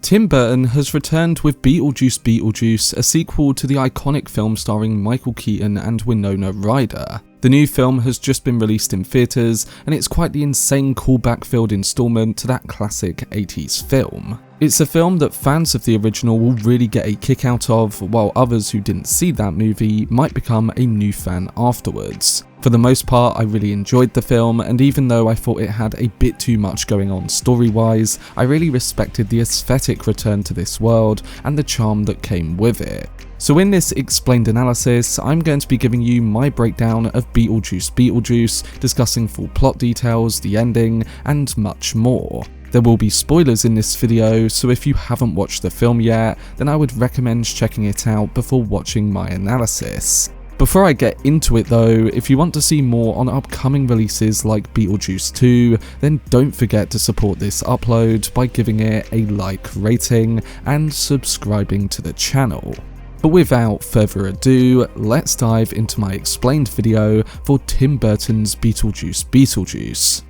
Tim Burton has returned with Beetlejuice Beetlejuice, a sequel to the iconic film starring Michael Keaton and Winona Ryder. The new film has just been released in theatres, and it's quite the insane callback-filled instalment to that classic 80s film. It's a film that fans of the original will really get a kick out of, while others who didn't see that movie might become a new fan afterwards. For the most part, I really enjoyed the film, and even though I thought it had a bit too much going on story-wise, I really respected the aesthetic return to this world and the charm that came with it. So in this explained analysis, I'm going to be giving you my breakdown of Beetlejuice Beetlejuice, discussing full plot details, the ending, and much more. There will be spoilers in this video, so if you haven't watched the film yet, then I would recommend checking it out before watching my analysis. Before I get into it though, if you want to see more on upcoming releases like Beetlejuice 2, then don't forget to support this upload by giving it a like rating and subscribing to the channel. But without further ado, let's dive into my explained video for Tim Burton's Beetlejuice Beetlejuice.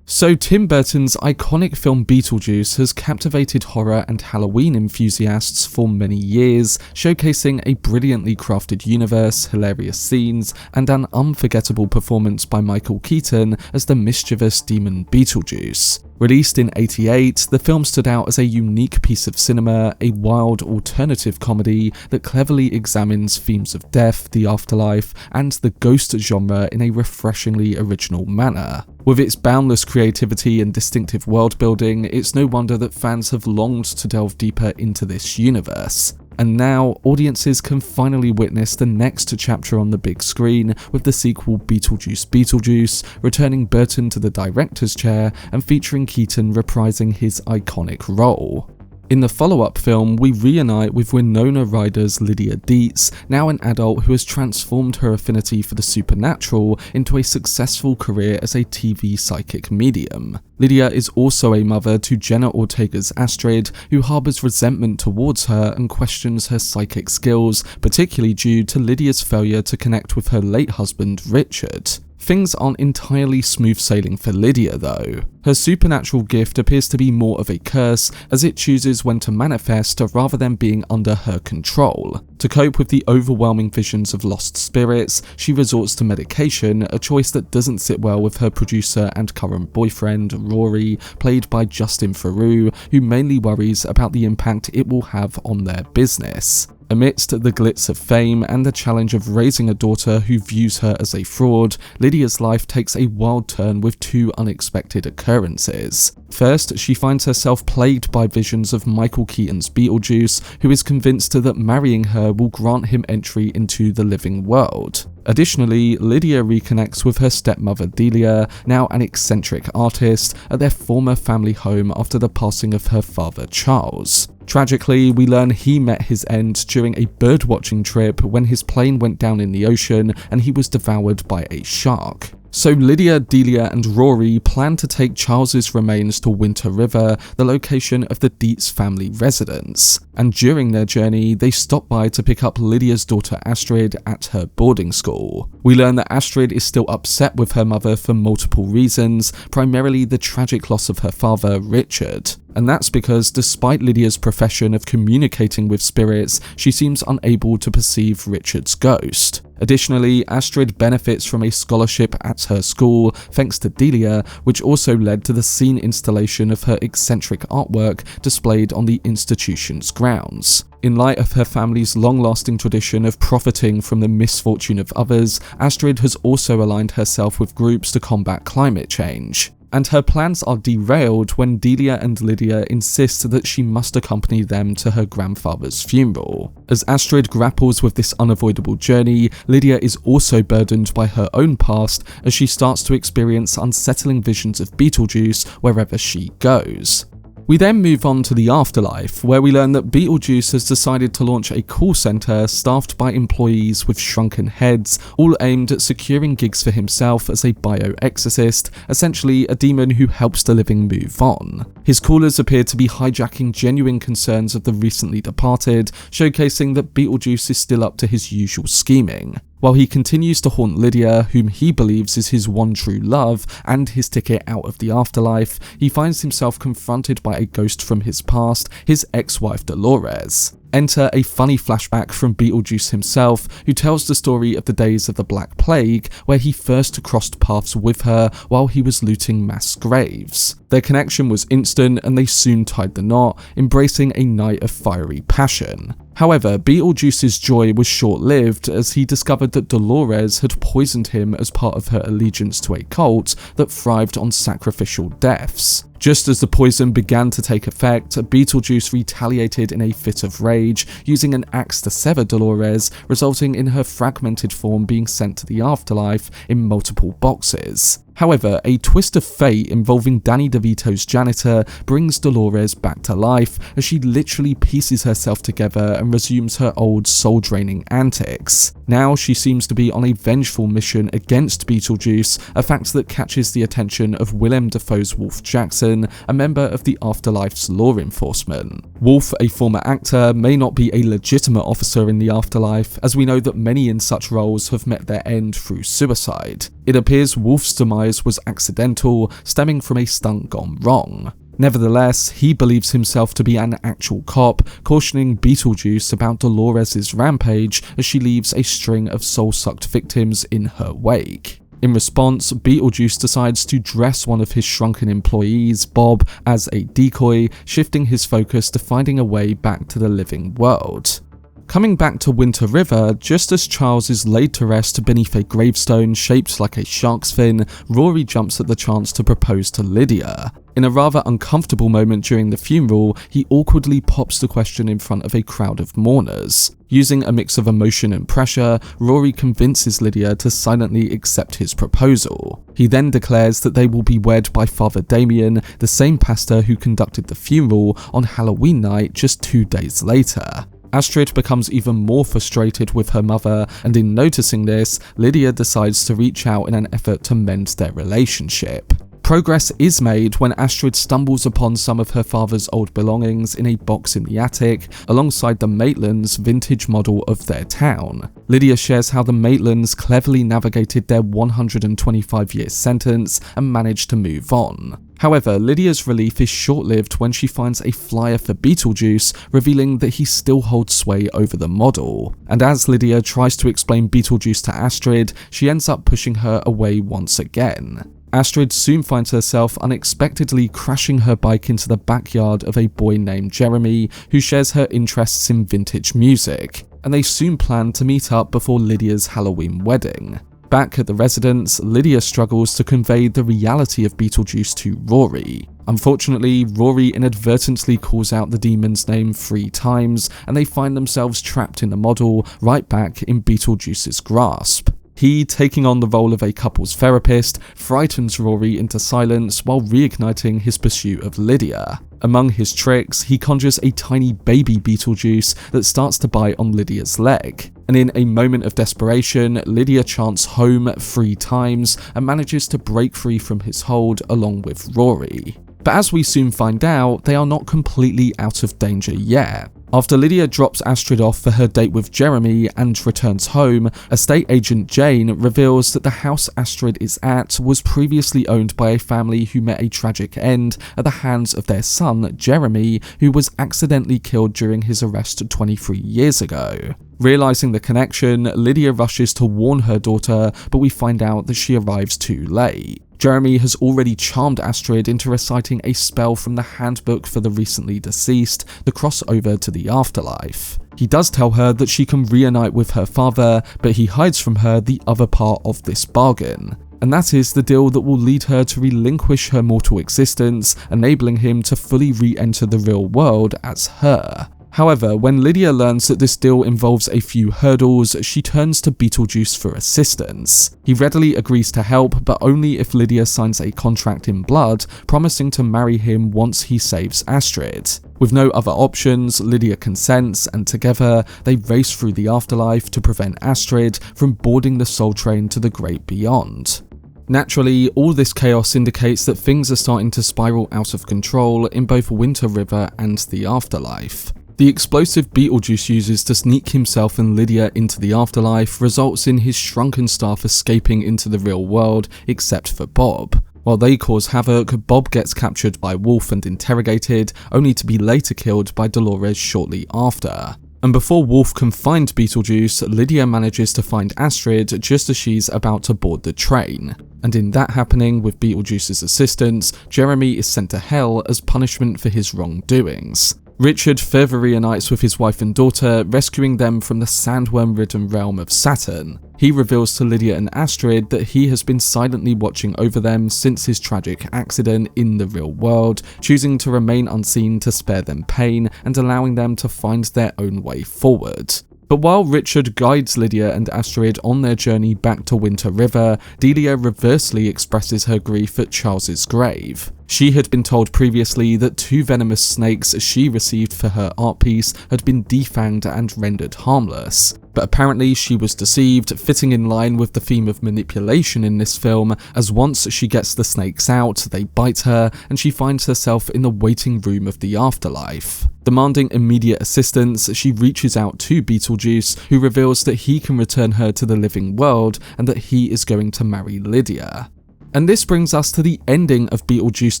So Tim Burton's iconic film Beetlejuice has captivated horror and Halloween enthusiasts for many years, showcasing a brilliantly crafted universe, hilarious scenes, and an unforgettable performance by Michael Keaton as the mischievous demon Beetlejuice. Released in '88, the film stood out as a unique piece of cinema, a wild alternative comedy that cleverly examines themes of death, the afterlife, and the ghost genre in a refreshingly original manner. With its boundless creativity and distinctive world building, it's no wonder that fans have longed to delve deeper into this universe. And now, audiences can finally witness the next chapter on the big screen with the sequel Beetlejuice Beetlejuice, returning Burton to the director's chair and featuring Keaton reprising his iconic role. In the follow-up film, we reunite with Winona Ryder's Lydia Deetz, now an adult who has transformed her affinity for the supernatural into a successful career as a TV psychic medium. Lydia is also a mother to Jenna Ortega's Astrid, who harbours resentment towards her and questions her psychic skills, particularly due to Lydia's failure to connect with her late husband Richard. Things aren't entirely smooth sailing for Lydia though. Her supernatural gift appears to be more of a curse, as it chooses when to manifest rather than being under her control. To cope with the overwhelming visions of lost spirits, she resorts to medication, a choice that doesn't sit well with her producer and current boyfriend, Rory, played by Justin Theroux, who mainly worries about the impact it will have on their business. Amidst the glitz of fame and the challenge of raising a daughter who views her as a fraud, Lydia's life takes a wild turn with two unexpected occurrences. First, she finds herself plagued by visions of Michael Keaton's Beetlejuice, who is convinced that marrying her will grant him entry into the living world. Additionally, Lydia reconnects with her stepmother Delia, now an eccentric artist, at their former family home after the passing of her father Charles. Tragically, we learn he met his end during a birdwatching trip when his plane went down in the ocean and he was devoured by a shark. So Lydia, Delia and Rory plan to take Charles's remains to Winter River, the location of the Deetz family residence. And during their journey, they stop by to pick up Lydia's daughter Astrid at her boarding school. We learn that Astrid is still upset with her mother for multiple reasons, primarily the tragic loss of her father, Richard. And that's because despite Lydia's profession of communicating with spirits, she seems unable to perceive Richard's ghost. Additionally, Astrid benefits from a scholarship at her school thanks to Delia, which also led to the scene installation of her eccentric artwork displayed on the institution's grounds. In light of her family's long-lasting tradition of profiting from the misfortune of others, Astrid has also aligned herself with groups to combat climate change. And her plans are derailed when Delia and Lydia insist that she must accompany them to her grandfather's funeral. As Astrid grapples with this unavoidable journey, Lydia is also burdened by her own past as she starts to experience unsettling visions of Beetlejuice wherever she goes. We then move on to the afterlife, where we learn that Beetlejuice has decided to launch a call centre staffed by employees with shrunken heads, all aimed at securing gigs for himself as a bioexorcist, essentially a demon who helps the living move on. His callers appear to be hijacking genuine concerns of the recently departed, showcasing that Beetlejuice is still up to his usual scheming. While he continues to haunt Lydia, whom he believes is his one true love and his ticket out of the afterlife, he finds himself confronted by a ghost from his past, his ex-wife Dolores. Enter a funny flashback from Beetlejuice himself, who tells the story of the days of the Black Plague, where he first crossed paths with her while he was looting mass graves. Their connection was instant and they soon tied the knot, embracing a night of fiery passion. However, Beetlejuice's joy was short-lived as he discovered that Dolores had poisoned him as part of her allegiance to a cult that thrived on sacrificial deaths. Just as the poison began to take effect, Beetlejuice retaliated in a fit of rage, using an axe to sever Dolores, resulting in her fragmented form being sent to the afterlife in multiple boxes. However, a twist of fate involving Danny DeVito's janitor brings Dolores back to life as she literally pieces herself together and resumes her old soul-draining antics. Now she seems to be on a vengeful mission against Beetlejuice, a fact that catches the attention of Willem Dafoe's Wolf Jackson, a member of the Afterlife's law enforcement. Wolf, a former actor, may not be a legitimate officer in the afterlife, as we know that many in such roles have met their end through suicide. It appears Wolf's demise was accidental, stemming from a stunt gone wrong. Nevertheless, he believes himself to be an actual cop, cautioning Beetlejuice about Dolores' rampage as she leaves a string of soul-sucked victims in her wake. In response, Beetlejuice decides to dress one of his shrunken employees, Bob, as a decoy, shifting his focus to finding a way back to the living world. Coming back to Winter River, just as Charles is laid to rest beneath a gravestone shaped like a shark's fin, Rory jumps at the chance to propose to Lydia. In a rather uncomfortable moment during the funeral, he awkwardly pops the question in front of a crowd of mourners. Using a mix of emotion and pressure, Rory convinces Lydia to silently accept his proposal. He then declares that they will be wed by Father Damien, the same pastor who conducted the funeral, on Halloween night just 2 days later. Astrid becomes even more frustrated with her mother, and in noticing this, Lydia decides to reach out in an effort to mend their relationship. Progress is made when Astrid stumbles upon some of her father's old belongings in a box in the attic, alongside the Maitlands' vintage model of their town. Lydia shares how the Maitlands cleverly navigated their 125-year sentence and managed to move on. However, Lydia's relief is short-lived when she finds a flyer for Beetlejuice, revealing that he still holds sway over the model. And as Lydia tries to explain Beetlejuice to Astrid, she ends up pushing her away once again. Astrid soon finds herself unexpectedly crashing her bike into the backyard of a boy named Jeremy, who shares her interests in vintage music, and they soon plan to meet up before Lydia's Halloween wedding. Back at the residence, Lydia struggles to convey the reality of Beetlejuice to Rory. Unfortunately, Rory inadvertently calls out the demon's name 3 times, and they find themselves trapped in the model, right back in Beetlejuice's grasp. He, taking on the role of a couple's therapist, frightens Rory into silence while reigniting his pursuit of Lydia. Among his tricks, he conjures a tiny baby Beetlejuice that starts to bite on Lydia's leg. And in a moment of desperation, Lydia chants home 3 times and manages to break free from his hold along with Rory. But as we soon find out, they are not completely out of danger yet. After Lydia drops Astrid off for her date with Jeremy and returns home, estate agent Jane reveals that the house Astrid is at was previously owned by a family who met a tragic end at the hands of their son, Jeremy, who was accidentally killed during his arrest 23 years ago. Realizing the connection, Lydia rushes to warn her daughter, but we find out that she arrives too late. Jeremy has already charmed Astrid into reciting a spell from the handbook for the recently deceased, the crossover to the afterlife. He does tell her that she can reunite with her father, but he hides from her the other part of this bargain. And that is the deal that will lead her to relinquish her mortal existence, enabling him to fully re-enter the real world as her. However, when Lydia learns that this deal involves a few hurdles, she turns to Beetlejuice for assistance. He readily agrees to help, but only if Lydia signs a contract in blood, promising to marry him once he saves Astrid. With no other options, Lydia consents, and together, they race through the afterlife to prevent Astrid from boarding the Soul Train to the great beyond. Naturally, all this chaos indicates that things are starting to spiral out of control in both Winter River and the afterlife. The explosive Beetlejuice uses to sneak himself and Lydia into the afterlife results in his shrunken staff escaping into the real world, except for Bob. While they cause havoc, Bob gets captured by Wolf and interrogated, only to be later killed by Dolores shortly after. And before Wolf can find Beetlejuice, Lydia manages to find Astrid just as she's about to board the train. And in that happening, with Beetlejuice's assistance, Jeremy is sent to hell as punishment for his wrongdoings. Richard further reunites with his wife and daughter, rescuing them from the sandworm-ridden realm of Saturn. He reveals to Lydia and Astrid that he has been silently watching over them since his tragic accident in the real world, choosing to remain unseen to spare them pain and allowing them to find their own way forward. But while Richard guides Lydia and Astrid on their journey back to Winter River, Delia reversely expresses her grief at Charles's grave. She had been told previously that 2 venomous snakes she received for her art piece had been defanged and rendered harmless. But apparently she was deceived, fitting in line with the theme of manipulation in this film, as once she gets the snakes out, they bite her, and she finds herself in the waiting room of the afterlife. Demanding immediate assistance, she reaches out to Beetlejuice, who reveals that he can return her to the living world and that he is going to marry Lydia. And this brings us to the ending of Beetlejuice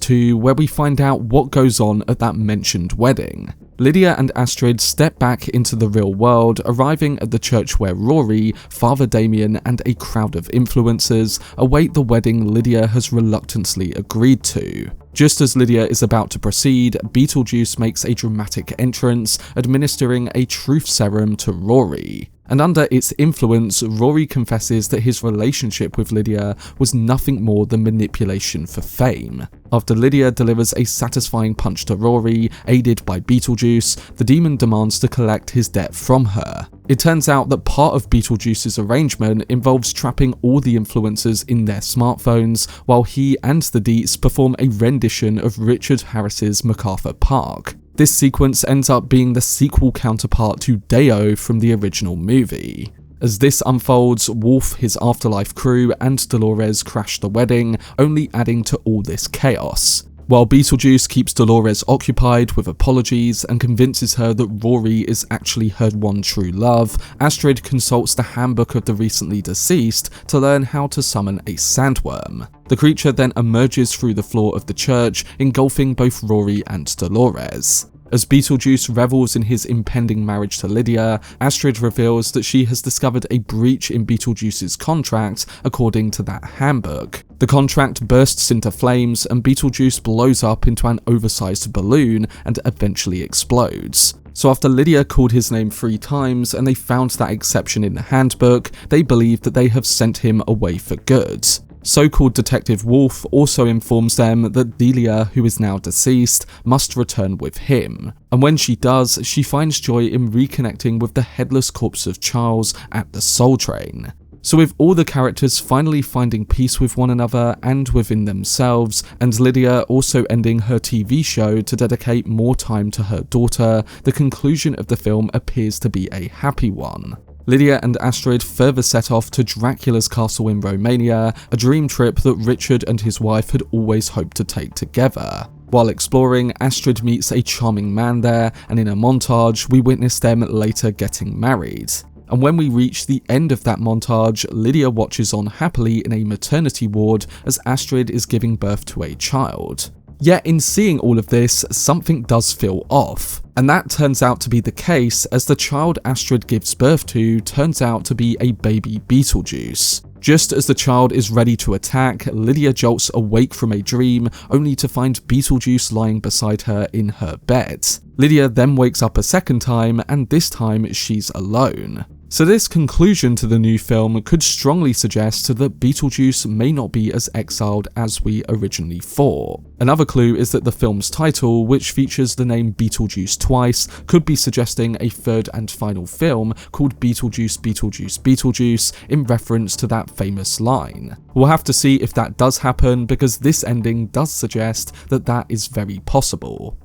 2, where we find out what goes on at that mentioned wedding. Lydia and Astrid step back into the real world, arriving at the church where Rory, Father Damien, and a crowd of influencers await the wedding Lydia has reluctantly agreed to. Just as Lydia is about to proceed, Beetlejuice makes a dramatic entrance, administering a truth serum to Rory. And under its influence, Rory confesses that his relationship with Lydia was nothing more than manipulation for fame. After Lydia delivers a satisfying punch to Rory, aided by Beetlejuice, the demon demands to collect his debt from her. It turns out that part of Beetlejuice's arrangement involves trapping all the influencers in their smartphones, while he and the Deetz perform a rendition of Richard Harris's MacArthur Park. This sequence ends up being the sequel counterpart to Deo from the original movie. As this unfolds, Wolf, his afterlife crew, and Dolores crash the wedding, only adding to all this chaos. While Beetlejuice keeps Dolores occupied with apologies and convinces her that Rory is actually her one true love, Astrid consults the handbook of the recently deceased to learn how to summon a sandworm. The creature then emerges through the floor of the church, engulfing both Rory and Dolores. As Beetlejuice revels in his impending marriage to Lydia, Astrid reveals that she has discovered a breach in Beetlejuice's contract according to that handbook. The contract bursts into flames and Beetlejuice blows up into an oversized balloon and eventually explodes. So after Lydia called his name 3 times and they found that exception in the handbook, they believe that they have sent him away for good. So-called Detective Wolf also informs them that Delia, who is now deceased, must return with him. And when she does, she finds joy in reconnecting with the headless corpse of Charles at the Soul Train. So with all the characters finally finding peace with one another and within themselves, and Lydia also ending her TV show to dedicate more time to her daughter, the conclusion of the film appears to be a happy one. Lydia and Astrid further set off to Dracula's castle in Romania, a dream trip that Richard and his wife had always hoped to take together. While exploring, Astrid meets a charming man there, and in a montage, we witness them later getting married. And when we reach the end of that montage, Lydia watches on happily in a maternity ward as Astrid is giving birth to a child. Yet in seeing all of this, something does feel off. And that turns out to be the case, as the child Astrid gives birth to turns out to be a baby Beetlejuice. Just as the child is ready to attack, Lydia jolts awake from a dream, only to find Beetlejuice lying beside her in her bed. Lydia then wakes up a second time, and this time she's alone. So this conclusion to the new film could strongly suggest that Beetlejuice may not be as exiled as we originally thought. Another clue is that the film's title, which features the name Beetlejuice twice, could be suggesting a third and final film called Beetlejuice Beetlejuice Beetlejuice in reference to that famous line. We'll have to see if that does happen, because this ending does suggest that that is very possible.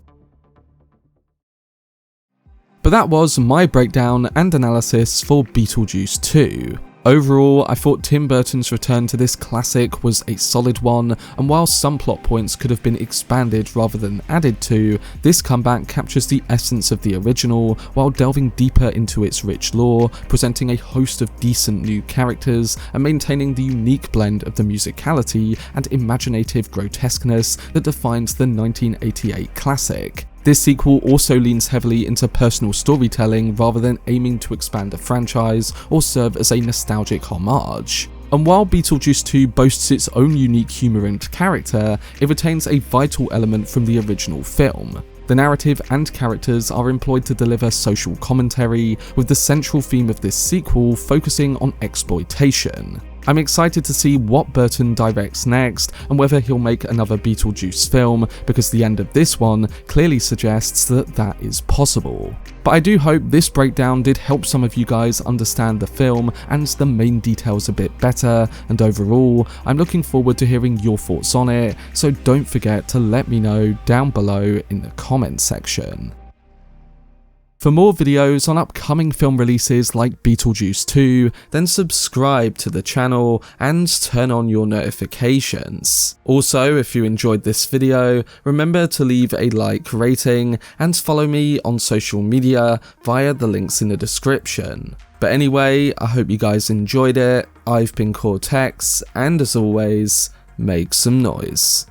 But that was my breakdown and analysis for Beetlejuice 2. Overall, I thought Tim Burton's return to this classic was a solid one, and while some plot points could have been expanded rather than added to, this comeback captures the essence of the original while delving deeper into its rich lore, presenting a host of decent new characters, and maintaining the unique blend of the musicality and imaginative grotesqueness that defines the 1988 classic. This sequel also leans heavily into personal storytelling rather than aiming to expand a franchise or serve as a nostalgic homage. And while Beetlejuice 2 boasts its own unique humour and character, it retains a vital element from the original film. The narrative and characters are employed to deliver social commentary, with the central theme of this sequel focusing on exploitation. I'm excited to see what Burton directs next and whether he'll make another Beetlejuice film, because the end of this one clearly suggests that that is possible. But I do hope this breakdown did help some of you guys understand the film and the main details a bit better, and overall, I'm looking forward to hearing your thoughts on it, so don't forget to let me know down below in the comments section. For more videos on upcoming film releases like Beetlejuice 2, then subscribe to the channel and turn on your notifications. Also, if you enjoyed this video, remember to leave a like rating and follow me on social media via the links in the description. But anyway, I hope you guys enjoyed it. I've been Cortex, and as always, make some noise.